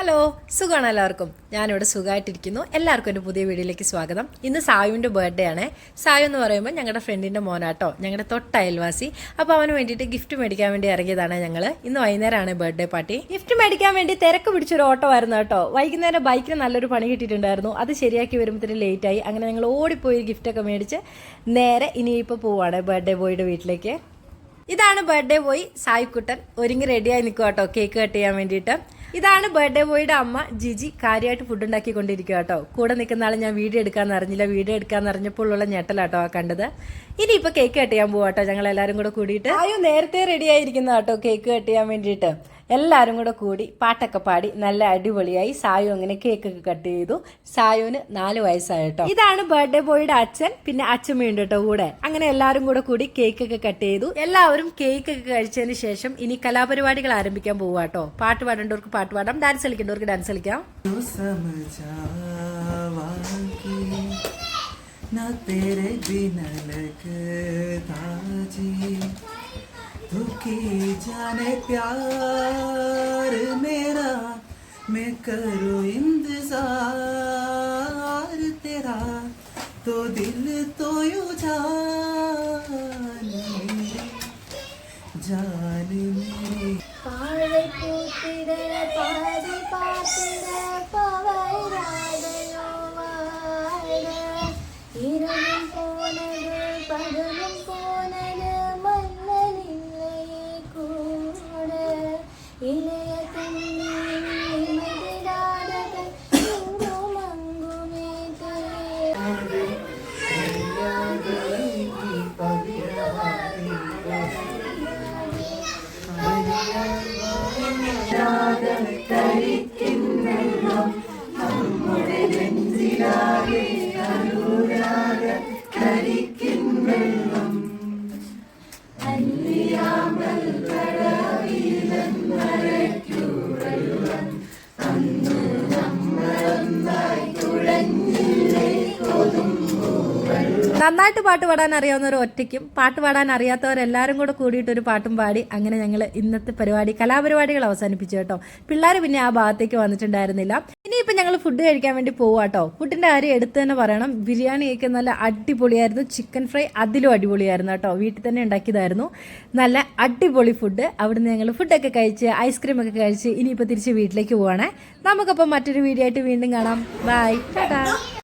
Hello, സുഖമാണ് എല്ലാവർക്കും. ഞാനിവിടെ സുഖമായിട്ടിരിക്കുന്നു. എല്ലാവർക്കും എൻ്റെ പുതിയ വീഡിയോയിലേക്ക് സ്വാഗതം. ഇന്ന് സായുവിൻ്റെ ബർത്ത്ഡേ ആണ്. സായു എന്ന് പറയുമ്പോൾ ഞങ്ങളുടെ ഫ്രണ്ടിൻ്റെ മോനാട്ടോ, ഞങ്ങളുടെ തൊട്ട അയൽവാസി. അപ്പോൾ അവന് വേണ്ടിയിട്ട് ഗിഫ്റ്റ് മേടിക്കാൻ വേണ്ടി ഇറങ്ങിയതാണ് ഞങ്ങൾ. ഇന്ന് വൈകുന്നേരമാണ് ബർത്ത്ഡേ പാർട്ടി. ഗിഫ്റ്റ് മേടിക്കാൻ വേണ്ടി തിരക്ക് പിടിച്ചൊരു ഓട്ടോ ആയിരുന്നു കേട്ടോ. വൈകുന്നേരം ബൈക്കിന് നല്ലൊരു പണി കിട്ടിയിട്ടുണ്ടായിരുന്നു. അത് ശരിയാക്കി വരുമ്പോഴത്തേന് ലേറ്റായി. അങ്ങനെ ഞങ്ങൾ ഓടിപ്പോയി ഗിഫ്റ്റൊക്കെ മേടിച്ച് നേരെ ഇനിയിപ്പോൾ പോവാണ് ബർത്ത്ഡേ ബോയുടെ വീട്ടിലേക്ക്. ഇതാണ് ബർത്ത്ഡേ ബോയ് സായിക്കുട്ടൻ. ഒരുങ്ങി റെഡിയായി നിൽക്കുക കേട്ടോ കേക്ക് കട്ട് ചെയ്യാൻ വേണ്ടിയിട്ട്. ഇതാണ് ബർത്ത്ഡേ ബോയുടെ അമ്മ ജിജി. കാര്യമായിട്ട് ഫുഡ് ഉണ്ടാക്കിക്കൊണ്ടിരിക്കുക കേട്ടോ. കൂടെ നിൽക്കുന്ന ആൾ ഞാൻ വീഡിയോ എടുക്കാമെന്ന് അറിഞ്ഞില്ല. വീഡിയോ എടുക്കാമെന്ന് അറിഞ്ഞപ്പോഴുള്ള ഞെട്ടലാട്ടോ ആ കണ്ടത്. ഇനിയിപ്പോൾ കേക്ക് കട്ട് ചെയ്യാൻ പോവാട്ടോ ഞങ്ങൾ എല്ലാവരും കൂടെ കൂടിയിട്ട്. ആയോ നേരത്തെ റെഡി ആയിരിക്കുന്ന കേട്ടോ കേക്ക് കട്ട് ചെയ്യാൻ വേണ്ടിയിട്ട്. എല്ലാവരും കൂടെ കൂടി പാട്ടൊക്കെ പാടി നല്ല അടിപൊളിയായി സായു അങ്ങനെ കേക്കൊക്കെ കട്ട് ചെയ്തു. സായുവിന് 4 വയസ്സായി കേട്ടോ. ഇതാണ് ബർത്ത്ഡേ ബോയുടെ അച്ഛൻ, പിന്നെ അച്ഛമ്മയുണ്ട് കേട്ടോ കൂടെ. അങ്ങനെ എല്ലാവരും കൂടെ കൂടി കേക്കൊക്കെ കട്ട് ചെയ്തു. എല്ലാവരും കേക്കൊക്കെ കഴിച്ചതിന് ശേഷം ഇനി കലാപരിപാടികൾ ആരംഭിക്കാൻ പോവാ കേട്ടോ. പാട്ട് പാടേണ്ടവർക്ക് പാട്ട് പാടാം, ഡാൻസ് കളിക്കേണ്ടവർക്ക് ഡാൻസ് കളിക്കാം. तू की जाने प्यार मेरा, मैं करूँ इंतजार तेरा, तो दिल तो यूं जान मेरी பாழை பூத்திட பாதி பார்த்திட பவை ராதையோ வாழ இரவும் போனது பகலும் போனது மன்னன் இல்லையே கூட இளைய கண்ணி மதிடாதது எங்கும் அங்குமே നന്നായിട്ട് പാട്ട് പാടാൻ അറിയാവുന്നവർ ഒറ്റയ്ക്കും പാട്ട് പാടാൻ അറിയാത്തവരെല്ലാവരും കൂടെ കൂടിയിട്ട് ഒരു പാട്ടും പാടി അങ്ങനെ ഞങ്ങൾ ഇന്നത്തെ പരിപാടി കലാപരിപാടികൾ അവസാനിപ്പിച്ചു കേട്ടോ. പിള്ളേർ പിന്നെ ആ ഭാഗത്തേക്ക് വന്നിട്ടുണ്ടായിരുന്നില്ല. ഇനിയിപ്പോൾ ഞങ്ങൾ ഫുഡ് കഴിക്കാൻ വേണ്ടി പോവാട്ടോ. ഫുഡിൻ്റെ കാര്യം എടുത്ത് തന്നെ പറയണം. ബിരിയാണിയൊക്കെ നല്ല അടിപൊളിയായിരുന്നു. ചിക്കൻ ഫ്രൈ അതിലും അടിപൊളിയായിരുന്നു കേട്ടോ. വീട്ടിൽ തന്നെ ഉണ്ടാക്കിയതായിരുന്നു. നല്ല അടിപൊളി ഫുഡ്. അവിടുന്ന് ഞങ്ങൾ ഫുഡൊക്കെ കഴിച്ച് ഐസ്ക്രീമൊക്കെ കഴിച്ച് ഇനിയിപ്പോൾ തിരിച്ച് വീട്ടിലേക്ക് പോവാണേ. നമുക്കപ്പോൾ മറ്റൊരു വീഡിയോ ആയിട്ട് വീണ്ടും കാണാം. ബൈ, ടാറ്റാ.